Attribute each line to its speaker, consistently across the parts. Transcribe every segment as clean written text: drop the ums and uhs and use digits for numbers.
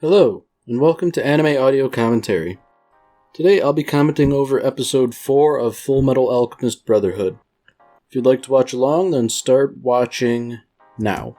Speaker 1: Hello, and welcome to Anime Audio Commentary. Today I'll be commenting over episode 4 of Fullmetal Alchemist Brotherhood. If you'd like to watch along, then start watching now.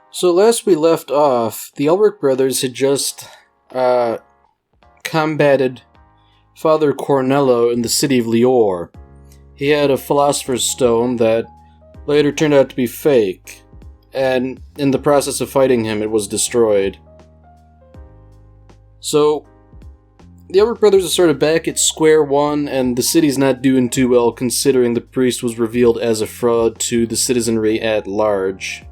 Speaker 1: So last we left off, the Elric brothers had just combated Father Cornello in the city of Lior. He had a Philosopher's Stone that later turned out to be fake, and in the process of fighting him, it was destroyed. So, the Elric brothers are sort of back at square one, and the city's not doing too well considering the priest was revealed as a fraud to the citizenry at large.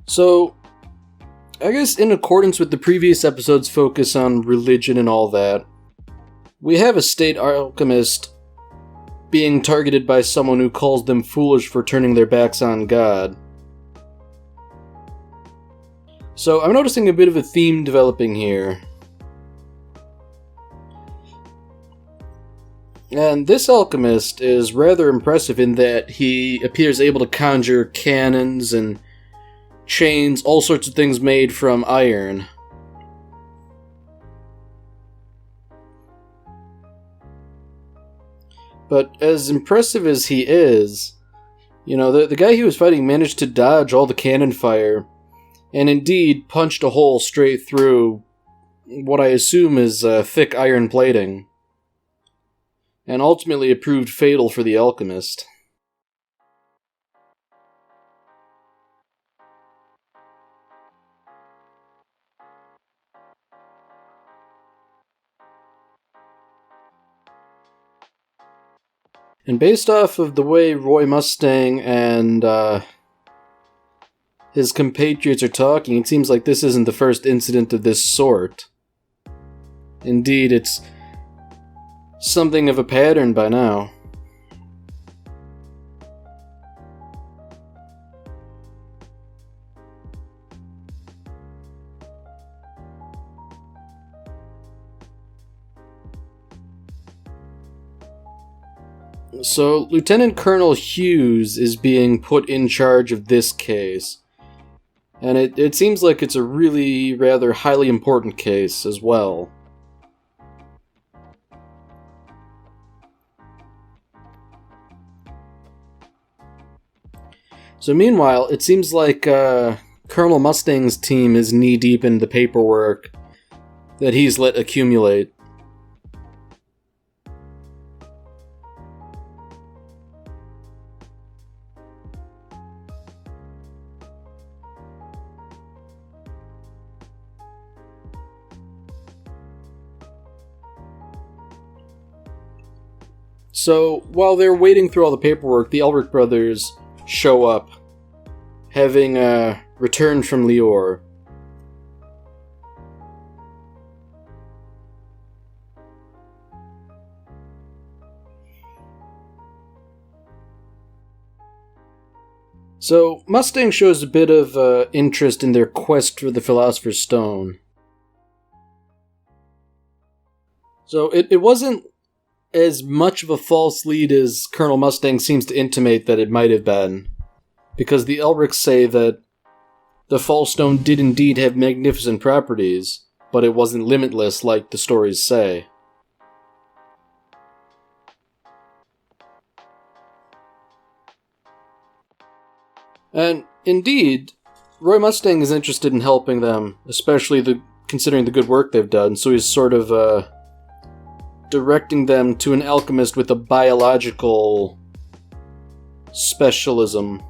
Speaker 1: So, I guess in accordance with the previous episode's focus on religion and all that, we have a state alchemist being targeted by someone who calls them foolish for turning their backs on God. So, I'm noticing a bit of a theme developing here. And this alchemist is rather impressive in that he appears able to conjure cannons and chains, all sorts of things made from iron. But as impressive as he is, the guy he was fighting managed to dodge all the cannon fire, and indeed punched a hole straight through what I assume is thick iron plating, and ultimately it proved fatal for the alchemist. And based off of the way Roy Mustang and his compatriots are talking, it seems like this isn't the first incident of this sort. Indeed, it's something of a pattern by now. So, Lieutenant Colonel Hughes is being put in charge of this case. And it seems like it's a really rather highly important case as well. So meanwhile, it seems like Colonel Mustang's team is knee-deep in the paperwork that he's let accumulate. So, while they're waiting through all the paperwork, the Elric brothers show up, having returned from Lior. So, Mustang shows a bit of interest in their quest for the Philosopher's Stone. So, it wasn't as much of a false lead as Colonel Mustang seems to intimate that it might have been, because the Elrics say that the False Stone did indeed have magnificent properties, but it wasn't limitless like the stories say. And indeed, Roy Mustang is interested in helping them, especially considering the good work they've done, so he's sort of directing them to an alchemist with a biological specialism.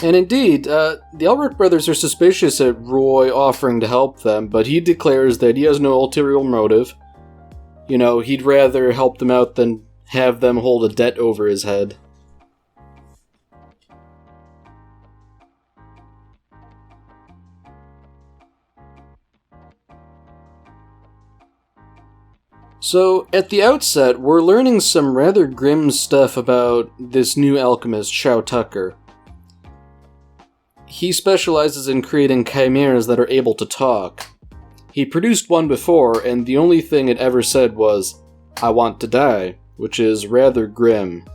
Speaker 1: And indeed, the Elric brothers are suspicious at Roy offering to help them, but he declares that he has no ulterior motive. You know, he'd rather help them out than have them hold a debt over his head. So, at the outset, we're learning some rather grim stuff about this new alchemist, Shao Tucker. He specializes in creating chimeras that are able to talk. He produced one before, and the only thing it ever said was, "I want to die," which is rather grim.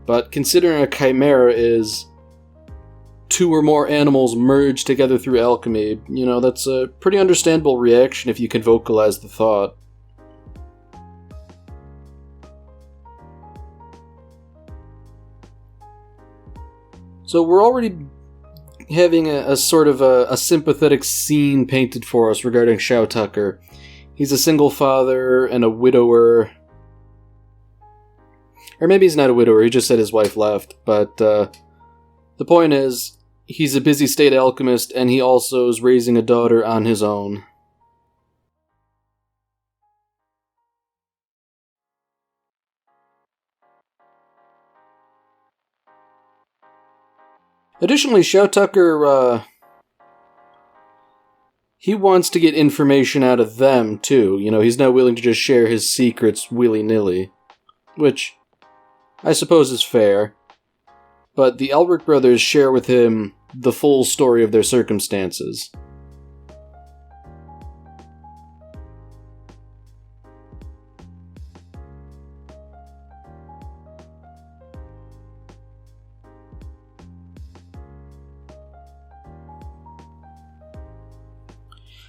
Speaker 1: But considering a chimera is two or more animals merged together through alchemy, you know, that's a pretty understandable reaction if you can vocalize the thought. So we're already having a sort of a sympathetic scene painted for us regarding Shao Tucker. He's a single father and a widower. Or maybe he's not a widower, he just said his wife left. But the point is, he's a busy state alchemist, and he also is raising a daughter on his own. Additionally, Shao Tucker, he wants to get information out of them, too. You know, he's not willing to just share his secrets willy-nilly. Which, I suppose is fair. But the Elric brothers share with him the full story of their circumstances.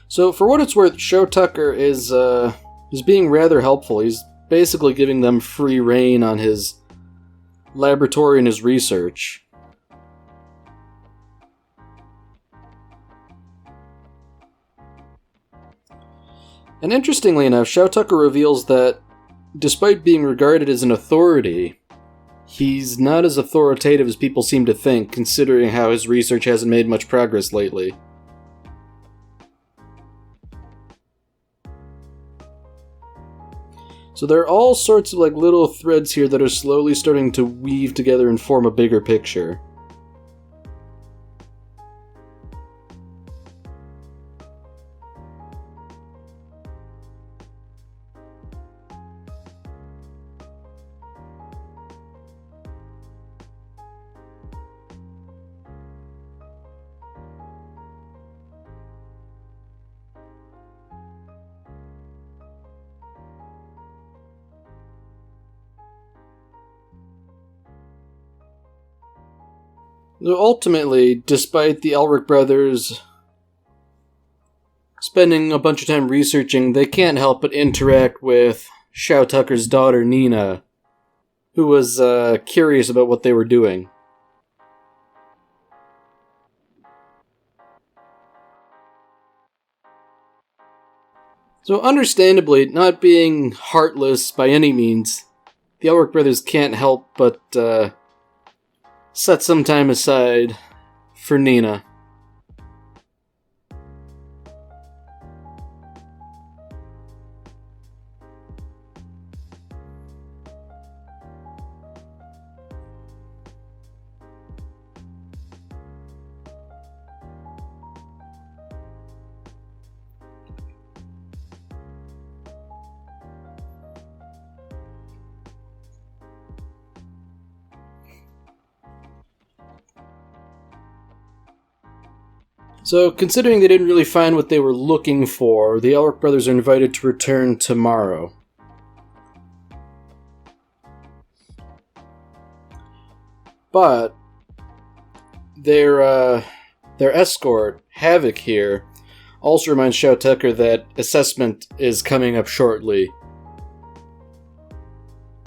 Speaker 1: So, for what it's worth, Shao Tucker is being rather helpful. He's basically giving them free rein on his laboratory and his research. And interestingly enough, Shao Tucker reveals that, despite being regarded as an authority, he's not as authoritative as people seem to think, considering how his research hasn't made much progress lately. So there are all sorts of like little threads here that are slowly starting to weave together and form a bigger picture. So ultimately, despite the Elric brothers spending a bunch of time researching, they can't help but interact with Shao Tucker's daughter, Nina, who was curious about what they were doing. So understandably, not being heartless by any means, the Elric brothers can't help but set some time aside for Nina. So, considering they didn't really find what they were looking for, the Elric brothers are invited to return tomorrow. But their escort, Havoc here, also reminds Shao Tucker that assessment is coming up shortly.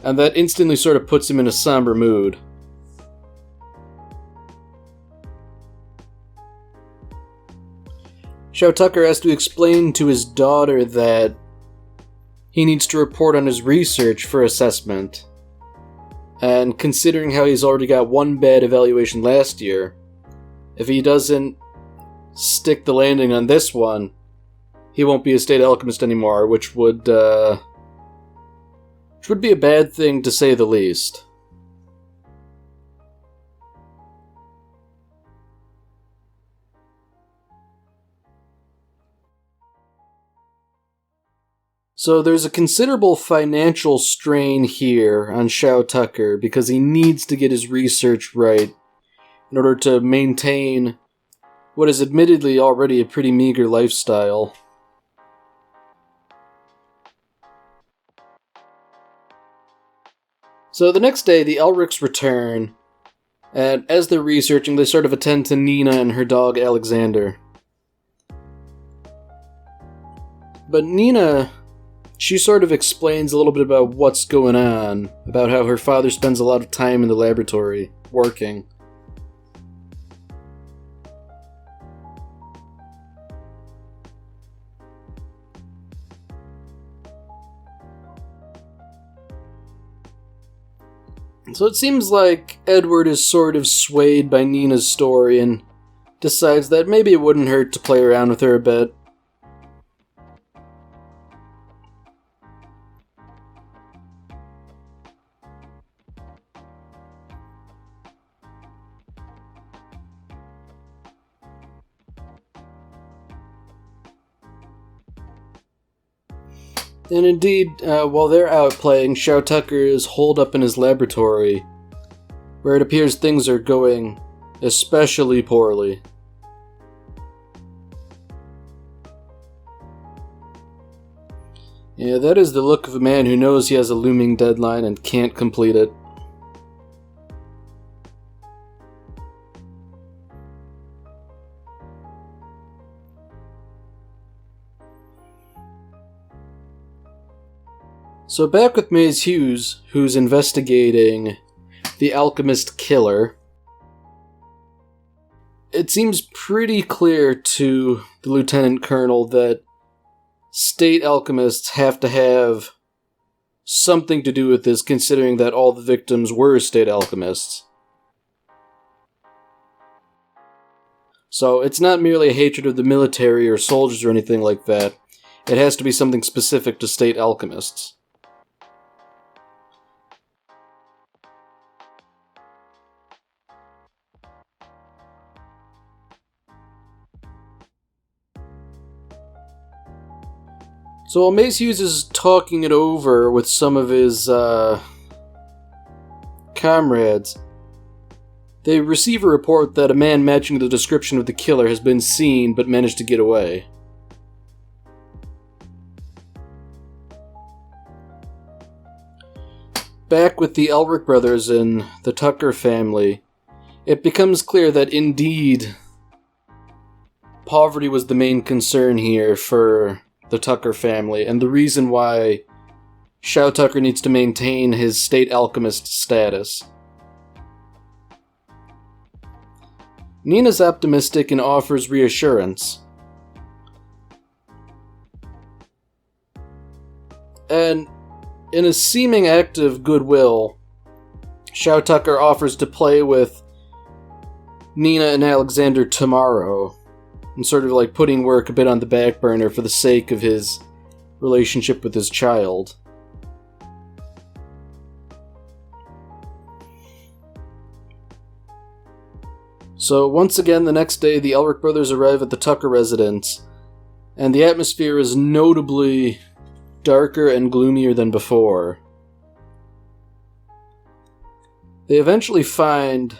Speaker 1: And that instantly sort of puts him in a somber mood. Shao Tucker has to explain to his daughter that he needs to report on his research for assessment. And considering how he's already got one bad evaluation last year, if he doesn't stick the landing on this one, he won't be a state alchemist anymore, which would be a bad thing to say the least. So there's a considerable financial strain here on Shao Tucker because he needs to get his research right in order to maintain what is admittedly already a pretty meager lifestyle. So the next day, the Elrics return, and as they're researching, they sort of attend to Nina and her dog Alexander. But Nina, she sort of explains a little bit about what's going on, about how her father spends a lot of time in the laboratory, working. So it seems like Edward is sort of swayed by Nina's story and decides that maybe it wouldn't hurt to play around with her a bit. And indeed, while they're out playing, Shao Tucker is holed up in his laboratory, where it appears things are going especially poorly. Yeah, that is the look of a man who knows he has a looming deadline and can't complete it. So back with Maze Hughes, who's investigating the alchemist killer. It seems pretty clear to the lieutenant colonel that state alchemists have to have something to do with this, considering that all the victims were state alchemists. So it's not merely a hatred of the military or soldiers or anything like that. It has to be something specific to state alchemists. So while Mace Hughes is talking it over with some of his comrades, they receive a report that a man matching the description of the killer has been seen but managed to get away. Back with the Elric brothers and the Tucker family, it becomes clear that indeed poverty was the main concern here for the Tucker family, and the reason why Shao Tucker needs to maintain his state alchemist status. Nina's optimistic and offers reassurance. And in a seeming act of goodwill, Shao Tucker offers to play with Nina and Alexander tomorrow, and sort of like putting work a bit on the back burner for the sake of his relationship with his child. So once again, the next day, the Elric brothers arrive at the Tucker residence, and the atmosphere is notably darker and gloomier than before. They eventually find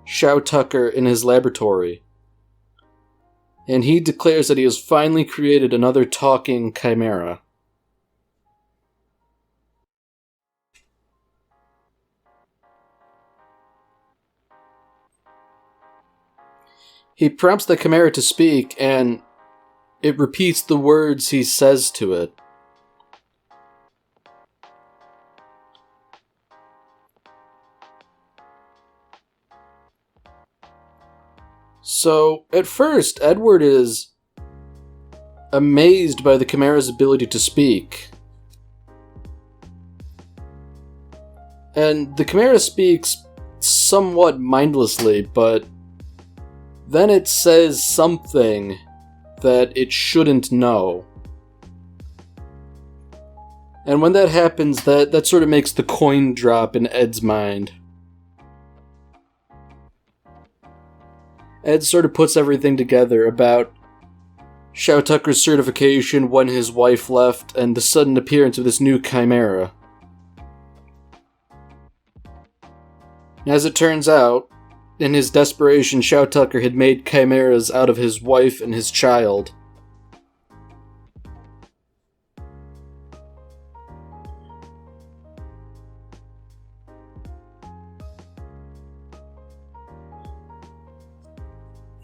Speaker 1: Shao Tucker in his laboratory, and he declares that he has finally created another talking chimera. He prompts the chimera to speak, and it repeats the words he says to it. So, at first, Edward is amazed by the chimera's ability to speak. And the chimera speaks somewhat mindlessly, but then it says something that it shouldn't know. And when that happens, that sort of makes the coin drop in Ed's mind. Ed sort of puts everything together about Shao Tucker's certification when his wife left and the sudden appearance of this new chimera. As it turns out, in his desperation, Shao Tucker had made chimeras out of his wife and his child.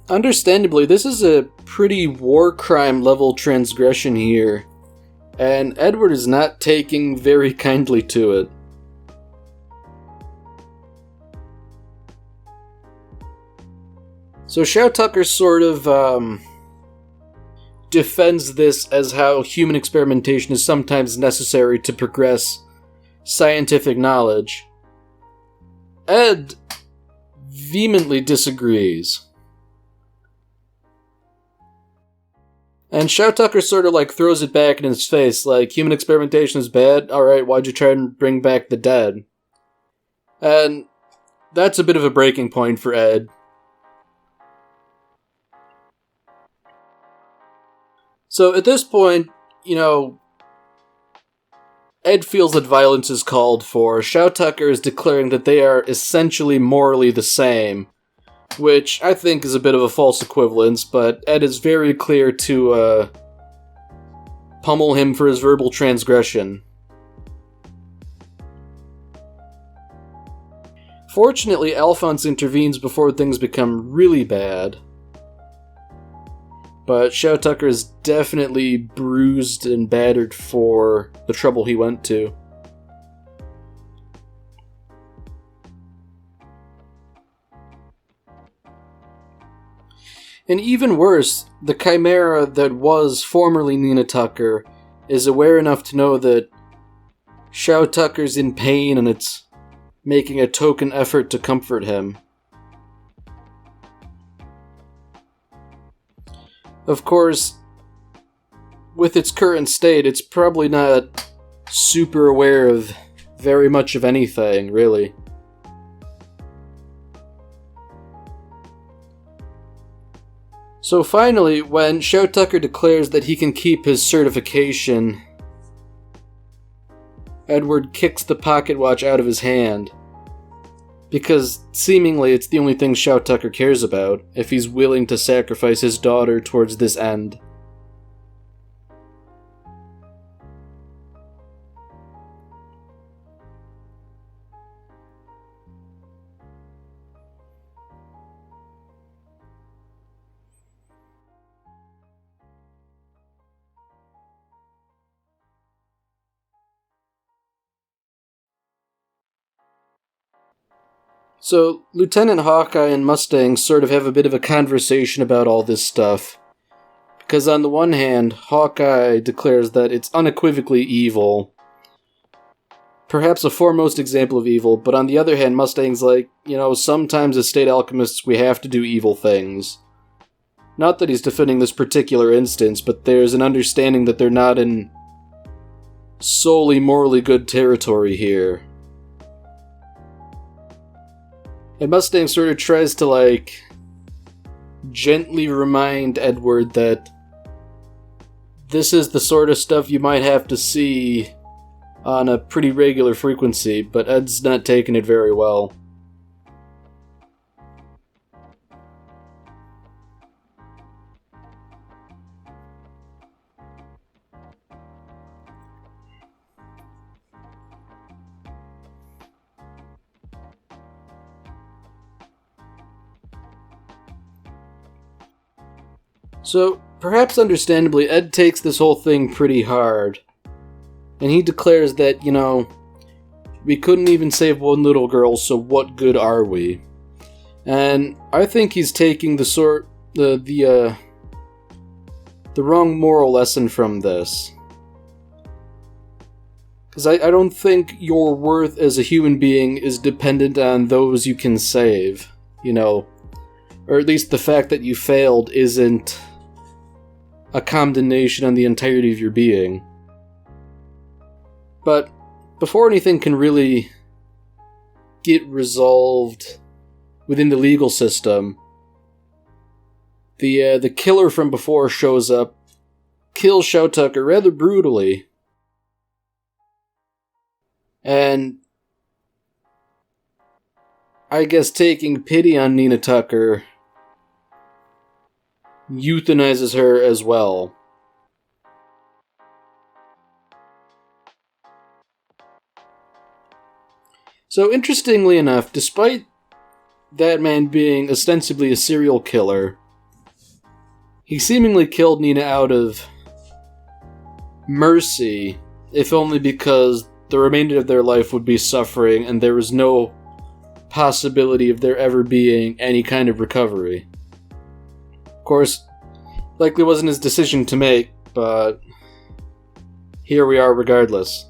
Speaker 1: Understandably, this is a pretty war crime level transgression here, and Edward is not taking very kindly to it. So Shao Tucker sort of defends this as how human experimentation is sometimes necessary to progress scientific knowledge. Ed vehemently disagrees. And Shao Tucker sort of like throws it back in his face, like, human experimentation is bad? Alright, why'd you try and bring back the dead? And that's a bit of a breaking point for Ed. So at this point, Ed feels that violence is called for. Shao Tucker is declaring that they are essentially morally the same, which I think is a bit of a false equivalence, but Ed is very clear to pummel him for his verbal transgression. Fortunately, Alphonse intervenes before things become really bad. But Shao Tucker is definitely bruised and battered for the trouble he went to. And even worse, the chimera that was formerly Nina Tucker is aware enough to know that Shao Tucker's in pain and it's making a token effort to comfort him. Of course, with its current state, it's probably not super aware of very much of anything, really. So finally, when Shao Tucker declares that he can keep his certification, Edward kicks the pocket watch out of his hand. Because seemingly it's the only thing Shao Tucker cares about, if he's willing to sacrifice his daughter towards this end. So, Lieutenant Hawkeye and Mustang sort of have a bit of a conversation about all this stuff. Because on the one hand, Hawkeye declares that it's unequivocally evil. Perhaps a foremost example of evil, but on the other hand, Mustang's like, sometimes as state alchemists we have to do evil things. Not that he's defending this particular instance, but there's an understanding that they're not in solely morally good territory here. And Mustang sort of tries to, gently remind Edward that this is the sort of stuff you might have to see on a pretty regular frequency, but Ed's not taking it very well. So, perhaps understandably, Ed takes this whole thing pretty hard. And he declares that, we couldn't even save one little girl, so what good are we? And I think he's taking the wrong moral lesson from this. Because I don't think your worth as a human being is dependent on those you can save, Or at least the fact that you failed isn't a condemnation on the entirety of your being. But before anything can really get resolved within the legal system, the killer from before shows up, kills Shao Tucker rather brutally, and I guess taking pity on Nina Tucker, euthanizes her as well. So interestingly enough, despite that man being ostensibly a serial killer, he seemingly killed Nina out of mercy, if only because the remainder of their life would be suffering and there was no possibility of there ever being any kind of recovery. Of course, likely wasn't his decision to make, but here we are regardless.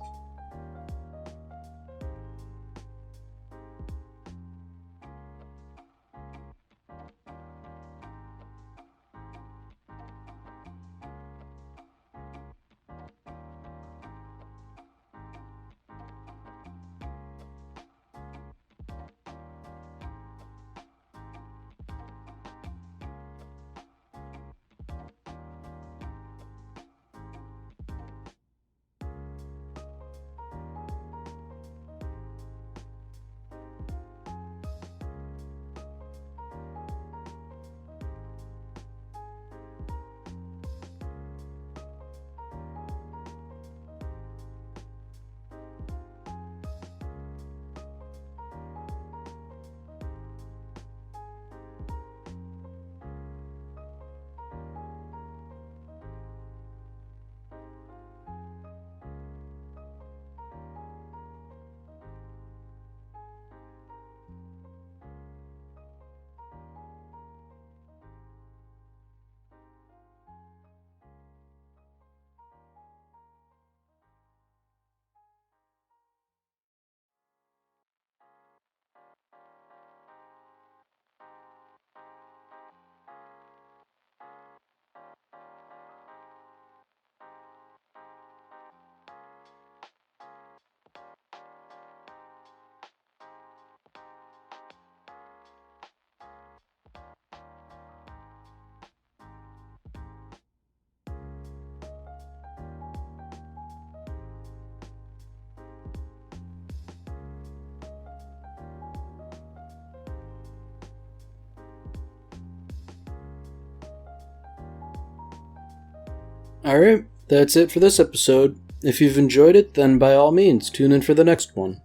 Speaker 1: Alright, that's it for this episode. If you've enjoyed it, then by all means, tune in for the next one.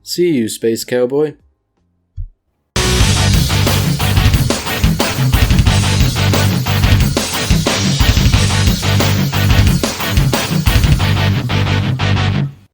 Speaker 1: See you, Space Cowboy.